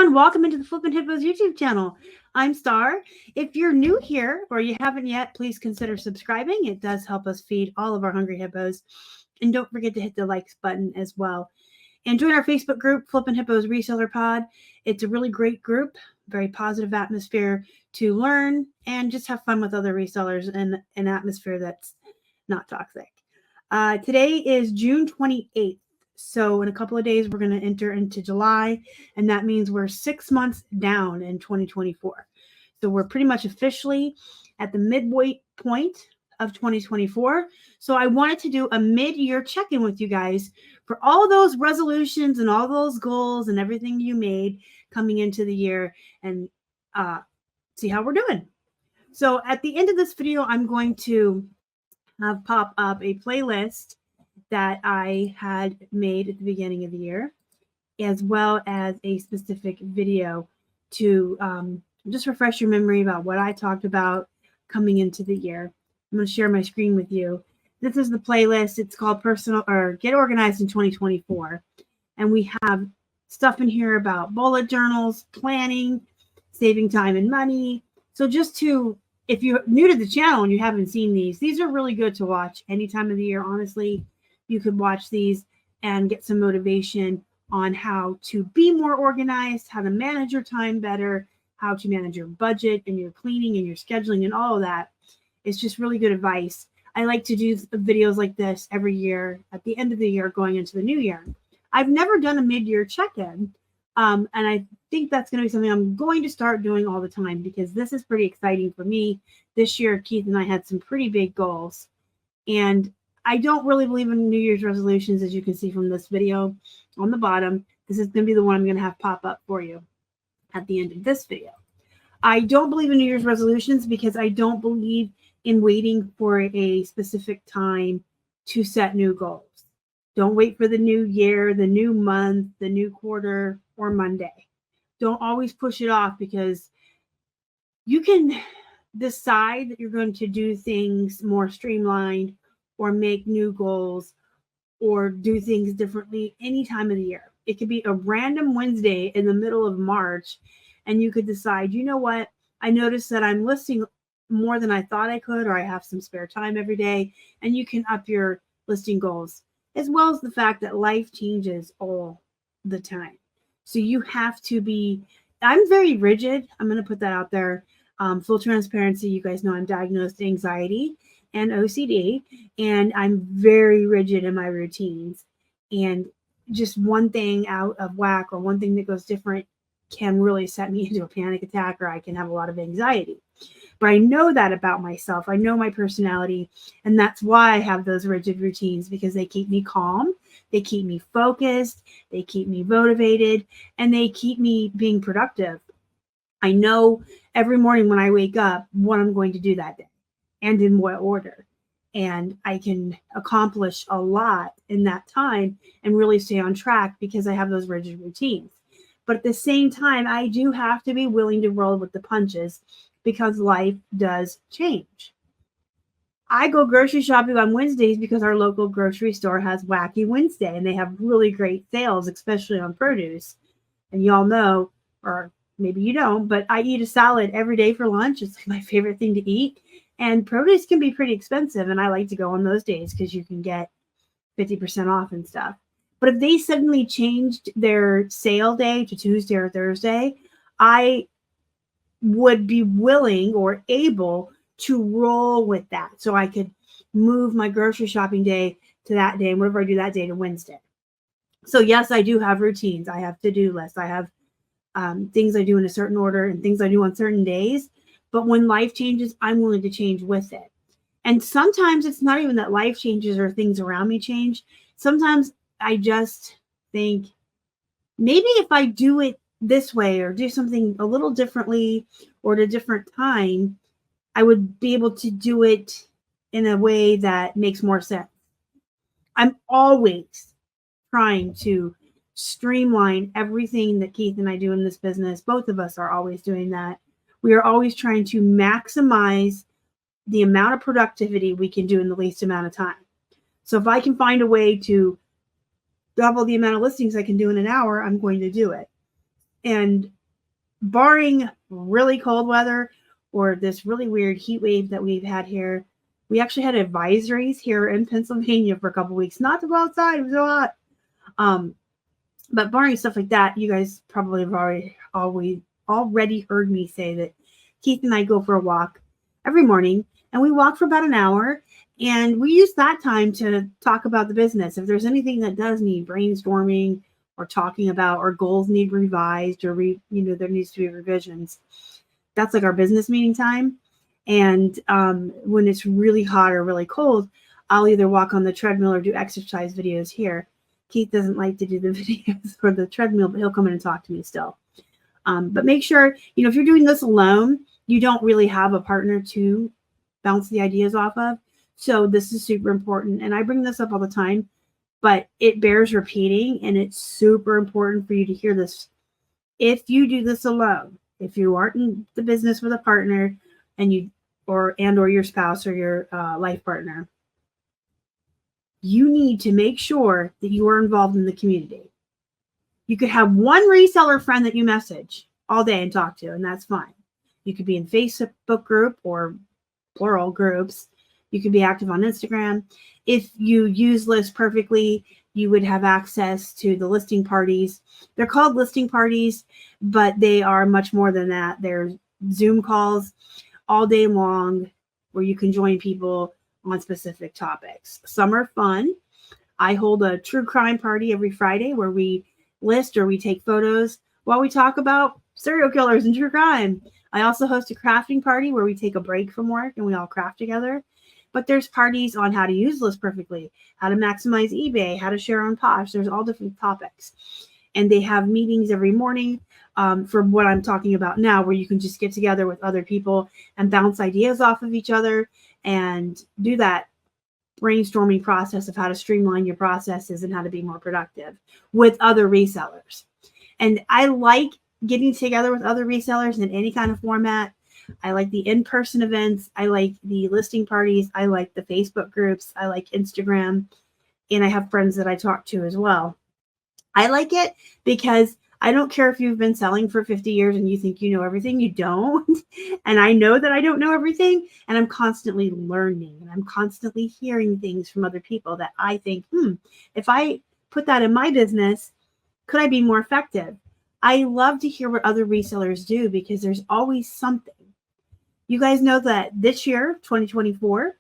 everyone. Welcome into the Flippin' Hippos YouTube channel. I'm Star. If you're new here or you haven't yet, please consider subscribing. It does help us feed all of our hungry hippos. And don't forget to hit the likes button as well. And join our Facebook group, Flippin' Hippos Reseller Pod. It's a really great group, very positive atmosphere to learn and just have fun with other resellers in an atmosphere that's not toxic. Today is June 28th. So in a couple of days, we're going to enter into July, and that means we're 6 months down in 2024. So we're pretty much officially at the midway point of 2024. So I wanted to do a mid-year check-in with you guys for all those resolutions and all those goals and everything you made coming into the year and see how we're doing. So at the end of this video, I'm going to have pop up a playlist that I had made at the beginning of the year, as well as a specific video to just refresh your memory about what I talked about coming into the year. I'm going to share my screen with you. This is the playlist. It's called Get Organized in 2024. And we have stuff in here about bullet journals, planning, saving time and money. So if you're new to the channel and you haven't seen these are really good to watch any time of the year, honestly. You could watch these and get some motivation on how to be more organized, how to manage your time better, how to manage your budget and your cleaning and your scheduling and all of that. It's just really good advice. I like to do videos like this every year at the end of the year going into the new year. I've never done a mid-year check-in, and I think that's going to be something I'm going to start doing all the time because this is pretty exciting for me. This year, Keith and I had some pretty big goals, and I don't really believe in New Year's resolutions, as you can see from this video on the bottom. This is going to be the one I'm going to have pop up for you at the end of this video. I don't believe in New Year's resolutions because I don't believe in waiting for a specific time to set new goals. Don't wait for the new year, the new month, the new quarter, or Monday. Don't always push it off because you can decide that you're going to do things more streamlined or make new goals, or do things differently any time of the year. It could be a random Wednesday in the middle of March, and you could decide, you know what? I noticed that I'm listing more than I thought I could, or I have some spare time every day, and you can up your listing goals, as well as the fact that life changes all the time. So you have to be, I'm very rigid. I'm going to put that out there. Full transparency, you guys know I'm diagnosed anxiety and OCD, and I'm very rigid in my routines. And just one thing out of whack or one thing that goes different can really set me into a panic attack, or I can have a lot of anxiety. But I know that about myself. I know my personality, and that's why I have those rigid routines, because they keep me calm, they keep me focused, they keep me motivated, and they keep me being productive. I know every morning when I wake up what I'm going to do that day and in what order. And I can accomplish a lot in that time and really stay on track because I have those rigid routines. But at the same time, I do have to be willing to roll with the punches because life does change. I go grocery shopping on Wednesdays because our local grocery store has Wacky Wednesday, and they have really great sales, especially on produce. And y'all know, or maybe you don't, but I eat a salad every day for lunch. It's my favorite thing to eat. And produce can be pretty expensive, and I like to go on those days because you can get 50% off and stuff. But if they suddenly changed their sale day to Tuesday or Thursday, I would be willing or able to roll with that. So I could move my grocery shopping day to that day, and whatever I do that day to Wednesday. So yes, I do have routines. I have to-do lists. I have things I do in a certain order and things I do on certain days. But when life changes, I'm willing to change with it. And sometimes it's not even that life changes or things around me change. Sometimes I just think maybe if I do it this way or do something a little differently or at a different time, I would be able to do it in a way that makes more sense. I'm always trying to streamline everything that Keith and I do in this business. Both of us are always doing that. We are always trying to maximize the amount of productivity we can do in the least amount of time. So if I can find a way to double the amount of listings I can do in an hour, I'm going to do it. And barring really cold weather or this really weird heat wave that we've had here, we actually had advisories here in Pennsylvania for a couple weeks not to go outside. It was so hot. But barring stuff like that, you guys probably have already heard me say that Keith and I go for a walk every morning, and we walk for about an hour, and we use that time to talk about the business. If there's anything that does need brainstorming or talking about, or goals need revised, or there needs to be revisions, that's like our business meeting time. And when it's really hot or really cold, I'll either walk on the treadmill or do exercise videos here. Keith doesn't like to do the videos for the treadmill, but he'll come in and talk to me still. But make sure, if you're doing this alone, you don't really have a partner to bounce the ideas off of. So this is super important. And I bring this up all the time, but it bears repeating, and it's super important for you to hear this. If you do this alone, if you aren't in the business with a partner and or your spouse or your life partner, you need to make sure that you are involved in the community. You could have one reseller friend that you message all day and talk to, and that's fine. You could be in Facebook group or plural groups. You could be active on Instagram. If you use lists perfectly, you would have access to the listing parties. They're called listing parties, but they are much more than that. They're Zoom calls all day long where you can join people on specific topics. Some are fun. I hold a true crime party every Friday where we list or we take photos while we talk about serial killers and true crime. I also host a crafting party where we take a break from work and we all craft together. But there's parties on how to use lists perfectly, how to maximize eBay, how to share on Posh. There's all different topics. And they have meetings every morning for what I'm talking about now, where you can just get together with other people and bounce ideas off of each other and do that brainstorming process of how to streamline your processes and how to be more productive with other resellers. And I like getting together with other resellers in any kind of format. I like the in-person events. I like the listing parties. I like the Facebook groups. I like Instagram. And I have friends that I talk to as well. I like it because I don't care if you've been selling for 50 years and you think you know everything. You don't. And I know that I don't know everything. And I'm constantly learning. And I'm constantly hearing things from other people that I think, if I put that in my business, could I be more effective? I love to hear what other resellers do because there's always something. You guys know that this year, 2024,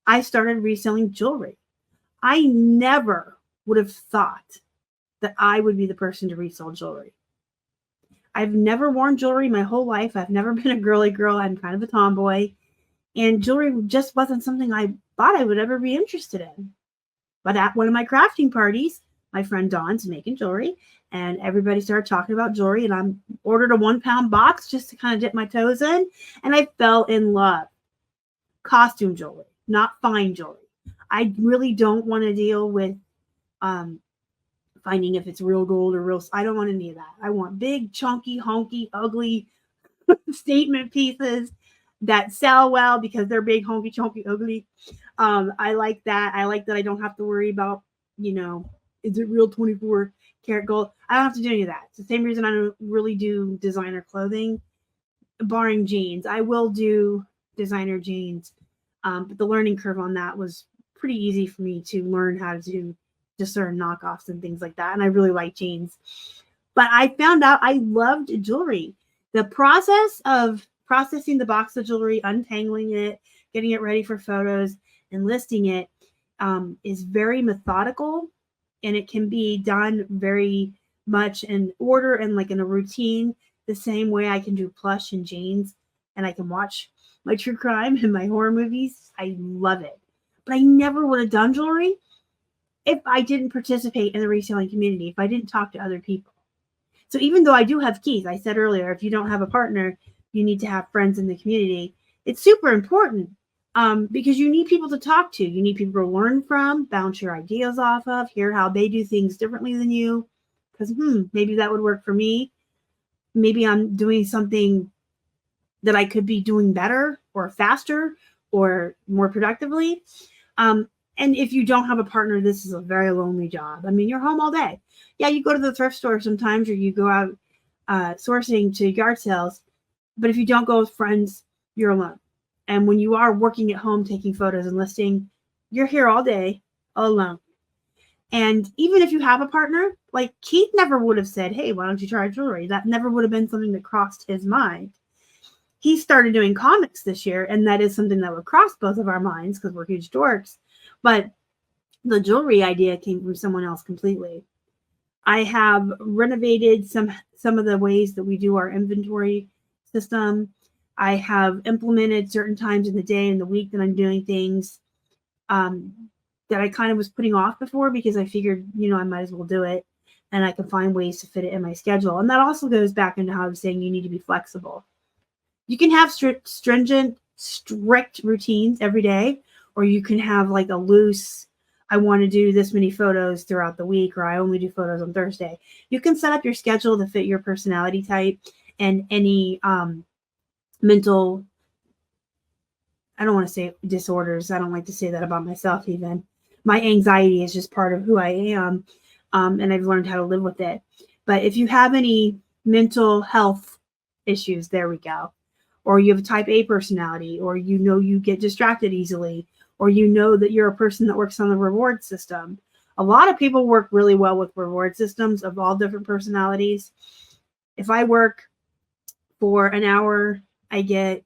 I started reselling jewelry. I never would have thought that I would be the person to resell jewelry. I've never worn jewelry my whole life. I've never been a girly girl. I'm kind of a tomboy. And jewelry just wasn't something I thought I would ever be interested in. But at one of my crafting parties, my friend Dawn's making jewelry, and everybody started talking about jewelry, and I ordered a 1-pound box just to kind of dip my toes in, and I fell in love. Costume jewelry, not fine jewelry. I really don't want to deal with finding if it's real gold or real. I don't want any of that. I want big, chunky, honky, ugly statement pieces that sell well because they're big, honky, chunky, ugly. I like that. I like that I don't have to worry about, is it real 24 karat gold? I don't have to do any of that. It's the same reason I don't really do designer clothing, barring jeans. I will do designer jeans, but the learning curve on that was pretty easy for me to learn how to discern knockoffs and things like that. And I really like jeans. But I found out I loved jewelry. The process of processing the box of jewelry, untangling it, getting it ready for photos, and listing it is very methodical. And it can be done very much in order and like in a routine, the same way I can do plush and jeans, and I can watch my true crime and my horror movies. I love it. But I never would have done jewelry if I didn't participate in the reselling community, if I didn't talk to other people. So even though I do have keys, I said earlier, if you don't have a partner, you need to have friends in the community. It's super important because you need people to talk to. You need people to learn from, bounce your ideas off of, hear how they do things differently than you. Because maybe that would work for me. Maybe I'm doing something that I could be doing better or faster or more productively. And if you don't have a partner, this is a very lonely job. I mean, you're home all day. Yeah, you go to the thrift store sometimes, or you go out sourcing to yard sales. But if you don't go with friends, you're alone. And when you are working at home, taking photos and listing, you're here all day alone. And even if you have a partner, like Keith never would have said, hey, why don't you try jewelry? That never would have been something that crossed his mind. He started doing comics this year, and that is something that would cross both of our minds because we're huge dorks. But the jewelry idea came from someone else completely. I have renovated some of the ways that we do our inventory system. I have implemented certain times in the day and the week that I'm doing things that I kind of was putting off before because I figured, I might as well do it and I can find ways to fit it in my schedule. And that also goes back into how I was saying you need to be flexible. You can have strict routines every day, or you can have like a loose, I want to do this many photos throughout the week, or I only do photos on Thursday. You can set up your schedule to fit your personality type and any mental, I don't want to say disorders. I don't like to say that about myself even. My anxiety is just part of who I am, and I've learned how to live with it. But if you have any mental health issues, there we go. Or you have a type A personality, or you get distracted easily, or that you're a person that works on the reward system. A lot of people work really well with reward systems of all different personalities. If I work for an hour, I get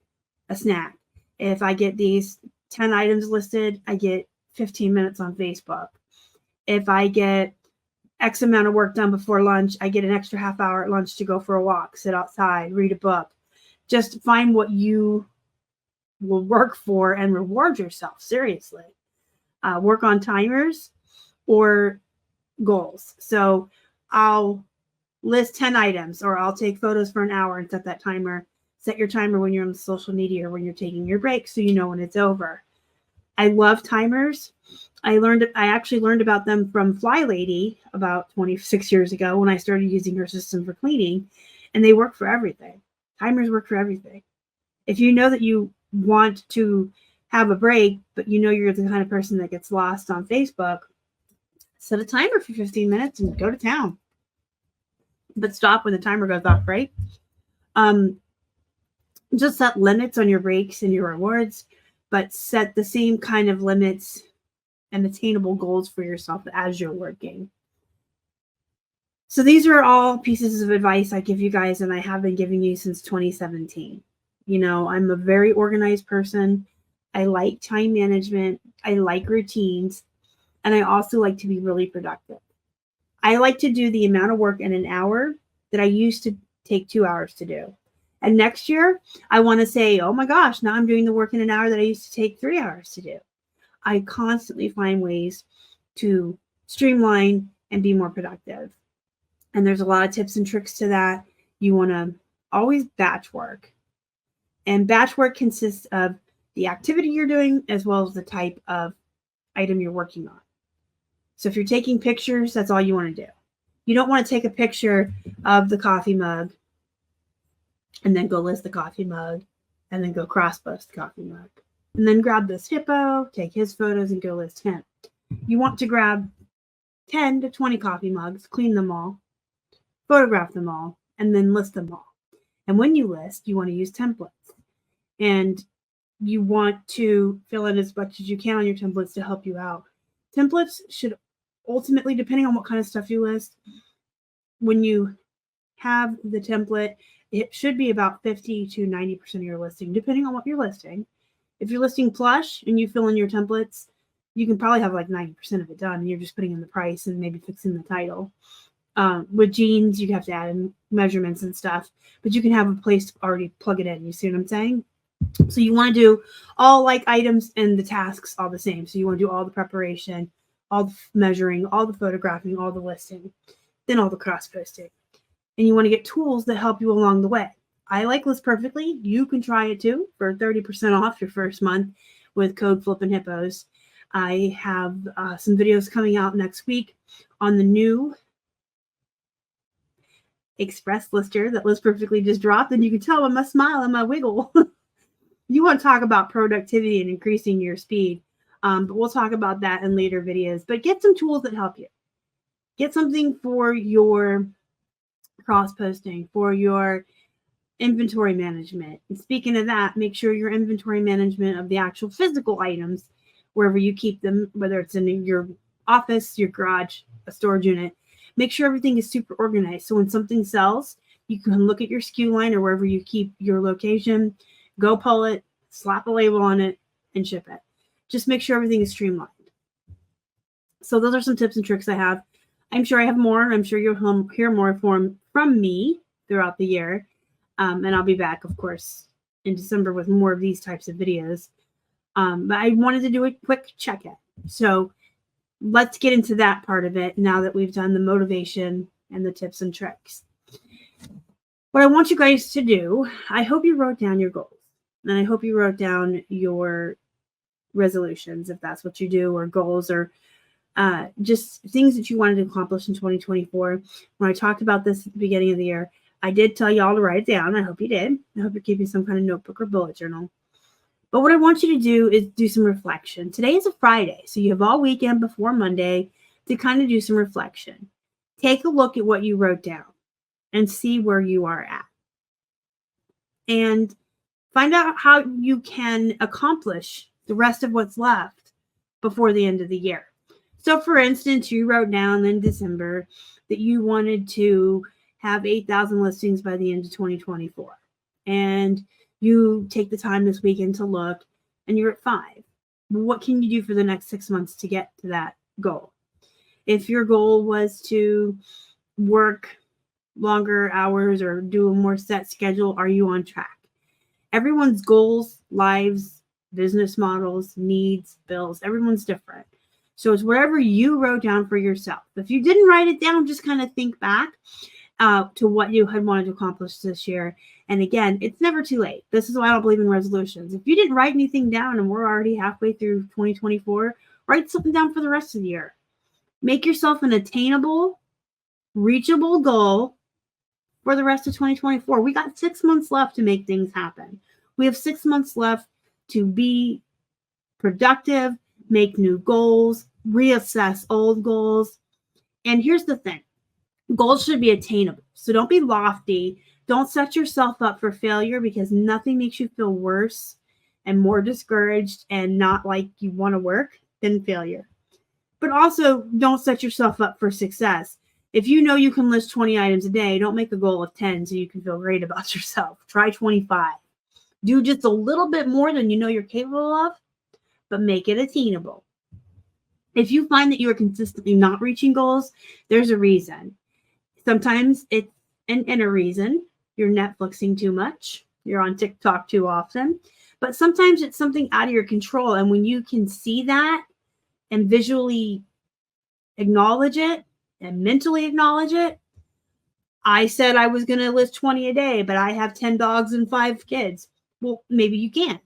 a snack. If I get these 10 items listed, I get 15 minutes on Facebook. If I get X amount of work done before lunch, I get an extra half hour at lunch to go for a walk, sit outside, read a book. Just find what you will work for and reward yourself. Seriously. Work on timers or goals. So I'll list 10 items, or I'll take photos for an hour and set that timer. Set your timer when you're on social media or when you're taking your break so you know when it's over. I love timers. I actually learned about them from Fly Lady about 26 years ago when I started using her system for cleaning, and they work for everything. Timers work for everything. If you know that you want to have a break, but you're the kind of person that gets lost on Facebook, set a timer for 15 minutes and go to town. But stop when the timer goes off, right? Just set limits on your breaks and your rewards, but set the same kind of limits and attainable goals for yourself as you're working. So these are all pieces of advice I give you guys, and I have been giving you since 2017. I'm a very organized person. I like time management. I like routines. And I also like to be really productive. I like to do the amount of work in an hour that I used to take 2 hours to do. And next year, I want to say, oh my gosh, now I'm doing the work in an hour that I used to take 3 hours to do. I constantly find ways to streamline and be more productive. And there's a lot of tips and tricks to that. You want to always batch work. And batch work consists of the activity you're doing as well as the type of item you're working on. So if you're taking pictures, that's all you want to do. You don't want to take a picture of the coffee mug and then go list the coffee mug and then go cross-post the coffee mug. And then grab this hippo, take his photos, and go list him. You want to grab 10 to 20 coffee mugs, clean them all, photograph them all, and then list them all. And when you list, you want to use templates. And you want to fill in as much as you can on your templates to help you out. Templates should ultimately, depending on what kind of stuff you list, when you have the template, it should be about 50 to 90% of your listing, depending on what you're listing. If you're listing plush and you fill in your templates, you can probably have like 90% of it done, and you're just putting in the price and maybe fixing the title. With jeans, you have to add in measurements and stuff, but you can have a place to already plug it in. You see what I'm saying? So you want to do all like items and the tasks all the same. So you want to do all the preparation, all the measuring, all the photographing, all the listing, then all the cross posting. And you want to get tools that help you along the way. I like List Perfectly. You can try it too for 30% off your first month with code flippinhippos. I have some videos coming out next week on the new Express lister that List Perfectly just dropped, and you can tell by my smile and my wiggle. You want to talk about productivity and increasing your speed, but we'll talk about that in later videos. But get some tools that help you. Get something for your cross posting, for your inventory management. And speaking of that, make sure your inventory management of the actual physical items, wherever you keep them, whether it's in your office, your garage, a storage unit, make sure everything is super organized. So when something sells, you can look at your SKU line or wherever you keep your location, go pull it, slap a label on it, and ship it. Just make sure everything is streamlined. So those are some tips and tricks I have. I'm sure I have more, and I'm sure you'll hear more from me throughout the year. And I'll be back, of course, in December with more of these types of videos. But I wanted to do a quick check-in. So let's get into that part of it now that we've done the motivation and the tips and tricks. What I want you guys to do, I hope you wrote down your goals. And I hope you wrote down your resolutions, if that's what you do, or goals, or just things that you wanted to accomplish in 2024. When I talked about this at the beginning of the year, I did tell y'all to write it down. I hope you did. I hope you're keeping some kind of notebook or bullet journal. But what I want you to do is do some reflection. Today is a Friday, so you have all weekend before Monday to kind of do some reflection. Take a look at what you wrote down and see where you are at. And find out how you can accomplish the rest of what's left before the end of the year. So, for instance, you wrote down in December that you wanted to have 8,000 listings by the end of 2024. And you take the time this weekend to look, and you're at 5. What can you do for the next 6 months to get to that goal? If your goal was to work longer hours or do a more set schedule, are you on track? Everyone's goals, lives, business models, needs, bills, everyone's different. So it's whatever you wrote down for yourself. If you didn't write it down, just kind of think back to what you had wanted to accomplish this year. And again, it's never too late. This is why I don't believe in resolutions. If you didn't write anything down and we're already halfway through 2024, write something down for the rest of the year. Make yourself an attainable, reachable goal for the rest of 2024. We got 6 months left to make things happen. We have 6 months left to be productive, make new goals, reassess old goals. And here's the thing. Goals should be attainable. So don't be lofty. Don't set yourself up for failure, because nothing makes you feel worse and more discouraged and not like you want to work than failure. But also don't set yourself up for success. If you know you can list 20 items a day, don't make a goal of 10 so you can feel great about yourself. Try 25. Do just a little bit more than you know you're capable of, but make it attainable. If you find that you are consistently not reaching goals, there's a reason. Sometimes it's an inner reason. You're Netflixing too much. You're on TikTok too often. But sometimes it's something out of your control. And when you can see that and visually acknowledge it and mentally acknowledge it, I said I was going to list 20 a day, but I have 10 dogs and 5 kids. Well, maybe you can't.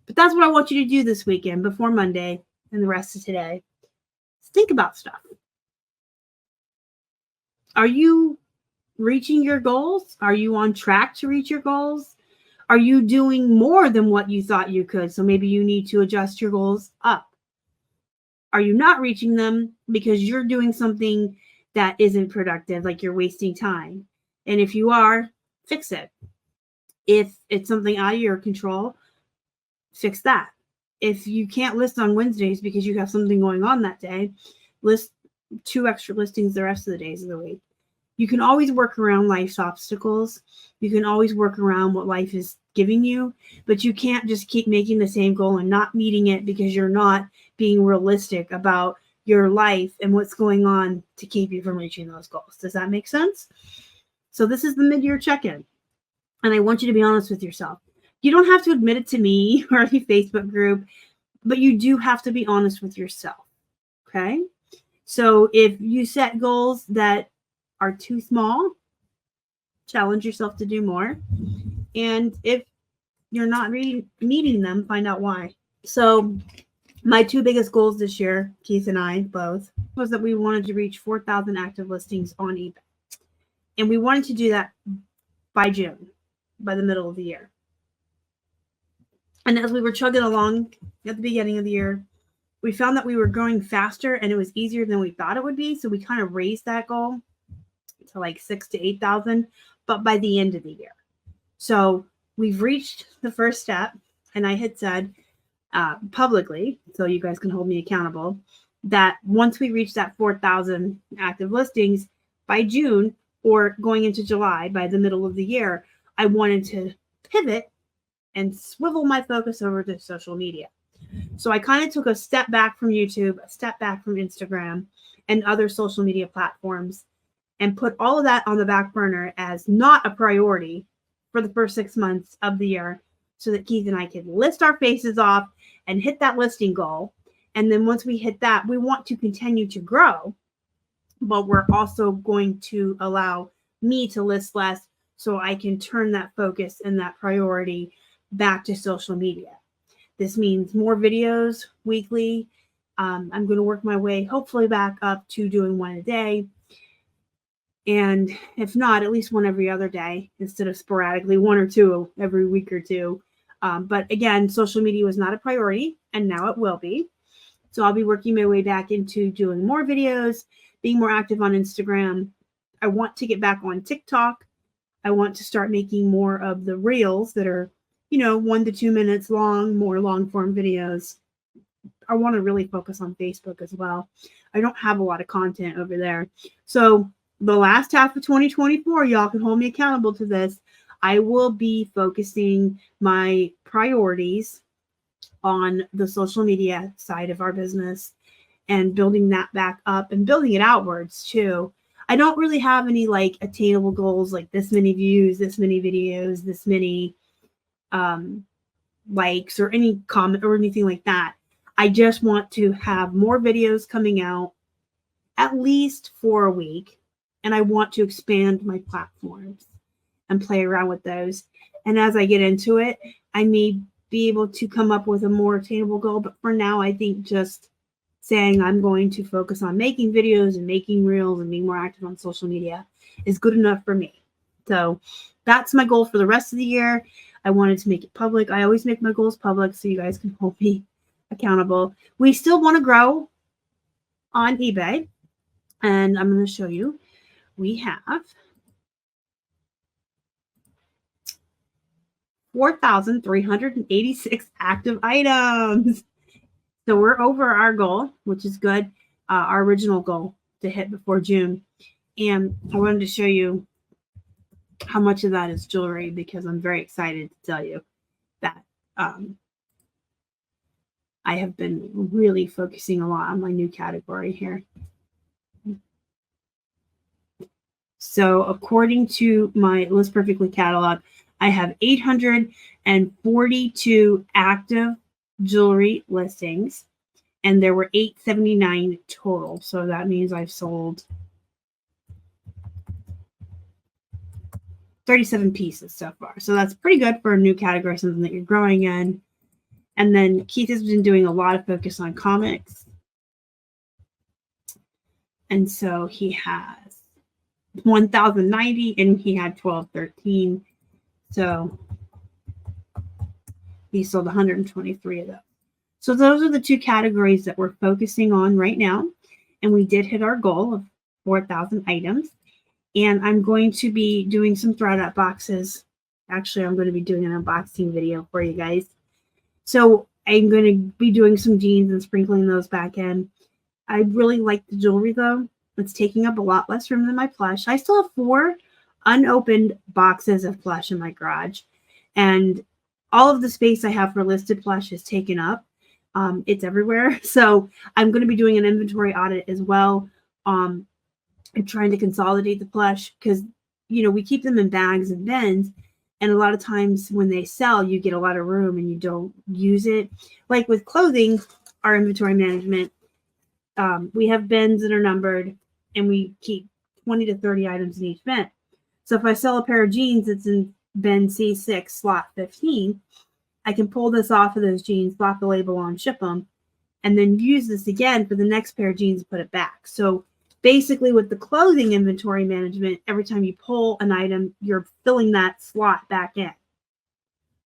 But that's what I want you to do this weekend before Monday and the rest of today. Think about stuff. Are you reaching your goals? Are you on track to reach your goals? Are you doing more than what you thought you could? So maybe you need to adjust your goals up. Are you not reaching them because you're doing something that isn't productive, like you're wasting time? And if you are, fix it. If it's something out of your control, fix that. If you can't list on Wednesdays because you have something going on that day, list 2 extra listings the rest of the days of the week. You can always work around life's obstacles. You can always work around what life is giving you, but you can't just keep making the same goal and not meeting it because you're not being realistic about your life and what's going on to keep you from reaching those goals. Does that make sense? So this is the mid-year check-in, and I want you to be honest with yourself. You don't have to admit it to me or any Facebook group, but you do have to be honest with yourself, okay? So if you set goals that are too small, challenge yourself to do more. And if you're not meeting them, find out why. So my 2 biggest goals this year, Keith and I both, was that we wanted to reach 4,000 active listings on eBay. And we wanted to do that by June, by the middle of the year. And as we were chugging along at the beginning of the year, we found that we were growing faster and it was easier than we thought it would be. So we kind of raised that goal to like 6,000 to 8,000, but by the end of the year. So we've reached the first step, and I had said publicly, so you guys can hold me accountable, that once we reach that 4,000 active listings by June or going into July, by the middle of the year, I wanted to pivot and swivel my focus over to social media. So I kind of took a step back from YouTube, a step back from Instagram and other social media platforms, and put all of that on the back burner as not a priority for the first 6 months of the year, so that Keith and I could list our faces off and hit that listing goal. And then once we hit that, we want to continue to grow, but we're also going to allow me to list less so I can turn that focus and that priority back to social media. This means more videos weekly. I'm going to work my way hopefully back up to doing one a day. And if not, at least one every other day instead of sporadically one or two every week or two. But again, social media was not a priority, and now it will be. So I'll be working my way back into doing more videos, being more active on Instagram. I want to get back on TikTok. I want to start making more of the reels that are, 1 to 2 minutes long, more long form videos. I want to really focus on Facebook as well. I don't have a lot of content over there. So the last half of 2024, y'all can hold me accountable to this. I will be focusing my priorities on the social media side of our business and building that back up and building it outwards too. I don't really have any like attainable goals like this many views, this many videos, this many likes or any comment or anything like that. I just want to have more videos coming out at least for a week. And I want to expand my platforms and play around with those. And as I get into it, I may be able to come up with a more attainable goal. But for now, I think just saying I'm going to focus on making videos and making reels and being more active on social media is good enough for me. So that's my goal for the rest of the year. I wanted to make it public. I always make my goals public so you guys can hold me accountable. We still want to grow on eBay. And I'm going to show you. We have 4,386 active items. So we're over our goal, which is good. Our original goal to hit before June. And I wanted to show you how much of that is jewelry because I'm very excited to tell you that I have been really focusing a lot on my new category here. So according to my List Perfectly catalog, I have 842 active jewelry listings, and there were 879 total. So that means I've sold 37 pieces so far. So that's pretty good for a new category, something that you're growing in. And then Keith has been doing a lot of focus on comics. And so he has 1,090 and he had 1,213. So he sold 123 of those. So those are the two categories that we're focusing on right now. And we did hit our goal of 4,000 items. And I'm going to be doing some thread up boxes. Actually, I'm going to be doing an unboxing video for you guys. So I'm going to be doing some jeans and sprinkling those back in. I really like the jewelry though. It's taking up a lot less room than my plush. I still have 4 unopened boxes of plush in my garage. And all of the space I have for listed plush is taken up. It's everywhere. So I'm going to be doing an inventory audit as well. I'm trying to consolidate the plush because, we keep them in bags and bins. And a lot of times when they sell, you get a lot of room and you don't use it. Like with clothing, our inventory management, we have bins that are numbered and we keep 20 to 30 items in each bin. So if I sell a pair of jeans that's in bin C6 slot 15, I can pull this off of those jeans, slot the label on, ship them, and then use this again for the next pair of jeans and put it back. So basically with the clothing inventory management, every time you pull an item, you're filling that slot back in.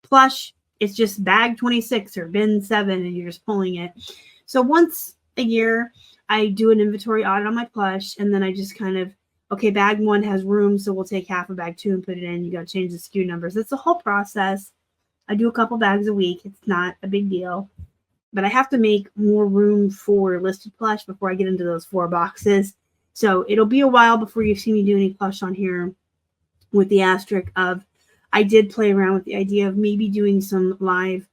Plush, it's just bag 26 or bin 7 and you're just pulling it. So once a year, I do an inventory audit on my plush and then I just kind of okay, bag 1 has room, so we'll take half of bag 2 and put it in. You got to change the SKU numbers. It's a whole process. I do a couple bags a week. It's not a big deal. But I have to make more room for listed plush before I get into those 4 boxes. So it'll be a while before you see me do any plush on here, with the asterisk of I did play around with the idea of maybe doing some live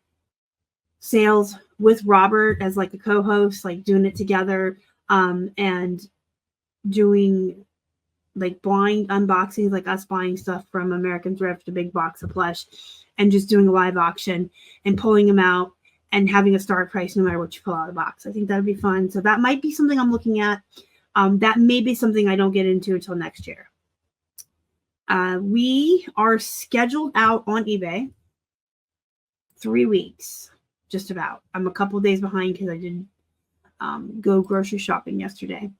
sales with Robert as like a co-host, like doing it together, and doing like blind unboxings, like us buying stuff from American Thrift, a big box of plush, and just doing a live auction and pulling them out and having a start price no matter what you pull out of the box. I think that would be fun. So that might be something I'm looking at. That may be something I don't get into until next year. We are scheduled out on eBay 3 weeks, just about. I'm a couple days behind because I didn't go grocery shopping yesterday.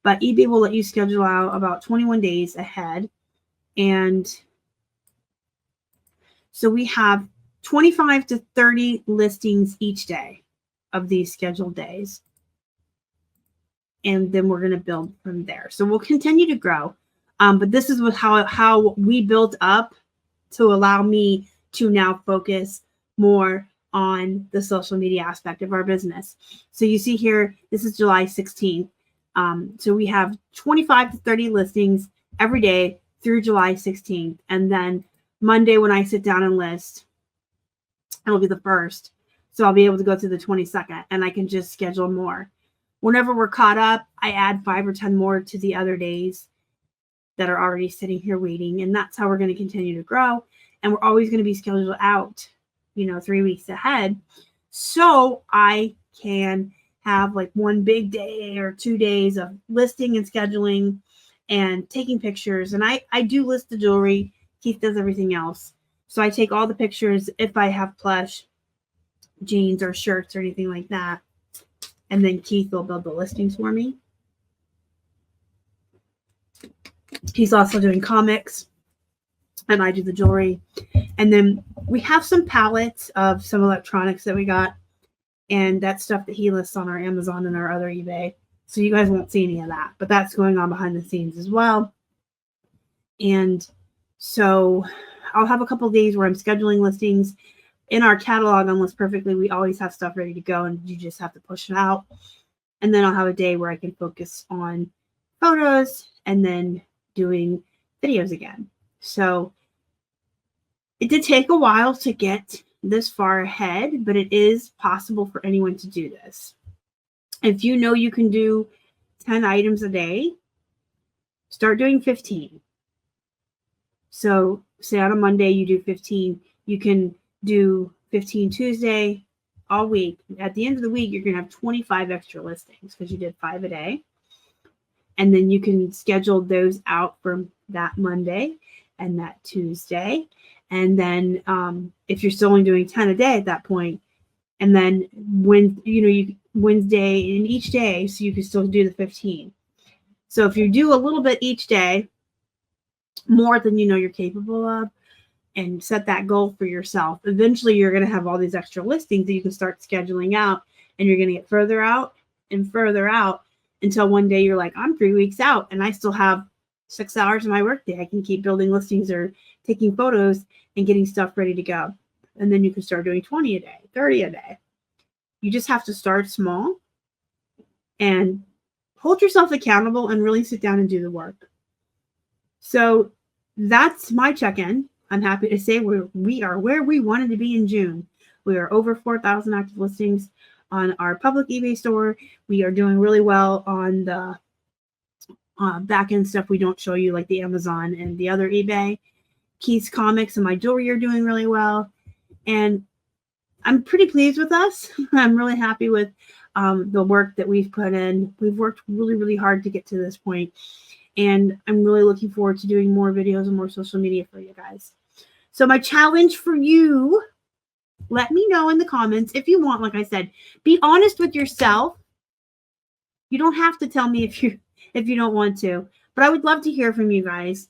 But eBay will let you schedule out about 21 days ahead. And so we have 25 to 30 listings each day of these scheduled days. And then we're going to build from there. So we'll continue to grow. But this is how we built up to allow me to now focus more on the social media aspect of our business. So you see here, this is July 16th. So we have 25 to 30 listings every day through July 16th. And then Monday, when I sit down and list, it'll be the 1st. So I'll be able to go through the 22nd and I can just schedule more. Whenever we're caught up, I add 5 or 10 more to the other days that are already sitting here waiting. And that's how we're going to continue to grow. And we're always going to be scheduled out, 3 weeks ahead. So I can have like one big day or 2 days of listing and scheduling and taking pictures. And I do list the jewelry. Keith does everything else. So I take all the pictures if I have plush jeans or shirts or anything like that. And then Keith will build the listings for me. He's also doing comics and I do the jewelry. And then we have some pallets of some electronics that we got. And that's stuff that he lists on our Amazon and our other eBay. So you guys won't see any of that, but that's going on behind the scenes as well. And so I'll have a couple of days where I'm scheduling listings in our catalog on List Perfectly. We always have stuff ready to go and you just have to push it out. And then I'll have a day where I can focus on photos and then doing videos again. So it did take a while to get this far ahead, but it is possible for anyone to do this. If you know you can do 10 items a day, start doing 15. So say on a Monday you do 15, you can do 15 Tuesday all week. At the end of the week, you're going to have 25 extra listings because you did 5 a day. And then you can schedule those out from that Monday and that Tuesday. And then if you're still only doing 10 a day at that point, and then when you Wednesday in each day, so you can still do the 15. So if you do a little bit each day, more than you're capable of, and set that goal for yourself, eventually you're going to have all these extra listings that you can start scheduling out, and you're going to get further out and further out until one day you're like, I'm 3 weeks out and I still have 6 hours of my workday. I can keep building listings or taking photos and getting stuff ready to go. And then you can start doing 20 a day, 30 a day. You just have to start small and hold yourself accountable and really sit down and do the work. So that's my check-in. I'm happy to say we are where we wanted to be in June. We are over 4,000 active listings on our public eBay store. We are doing really well on the back-end stuff we don't show you, like the Amazon and the other eBay. Keith's comics and my jewelry are doing really well. And I'm pretty pleased with us. I'm really happy with the work that we've put in. We've worked really, really hard to get to this point. And I'm really looking forward to doing more videos and more social media for you guys. So my challenge for you, let me know in the comments if you want. Like I said, be honest with yourself. You don't have to tell me if you don't want to, but I would love to hear from you guys.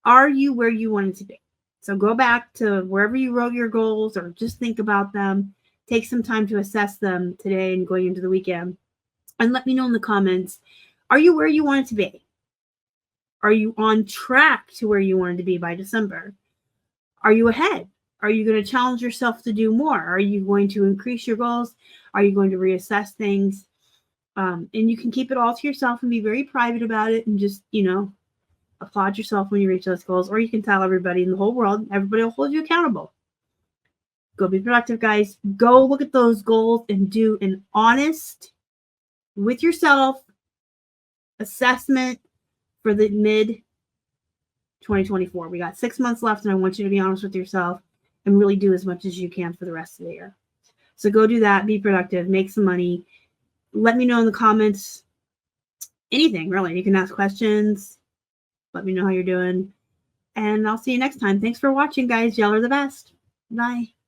Are you where you wanted to be? So go back to wherever you wrote your goals or just think about them. Take some time to assess them today and going into the weekend. And let me know in the comments, are you where you wanted to be? Are you on track to where you wanted to be by December? Are you ahead? Are you going to challenge yourself to do more? Are you going to increase your goals? Are you going to reassess things? And you can keep it all to yourself and be very private about it and just, applaud yourself when you reach those goals. Or you can tell everybody in the whole world. Everybody will hold you accountable. Go be productive, guys. Go look at those goals and do an honest, with yourself, assessment for the mid 2024. We got 6 months left, and I want you to be honest with yourself and really do as much as you can for the rest of the year. So go do that. Be productive. Make some money. Let me know in the comments anything, really. You can ask questions. Let me know how you're doing. And I'll see you next time. Thanks for watching, guys. Y'all are the best. Bye.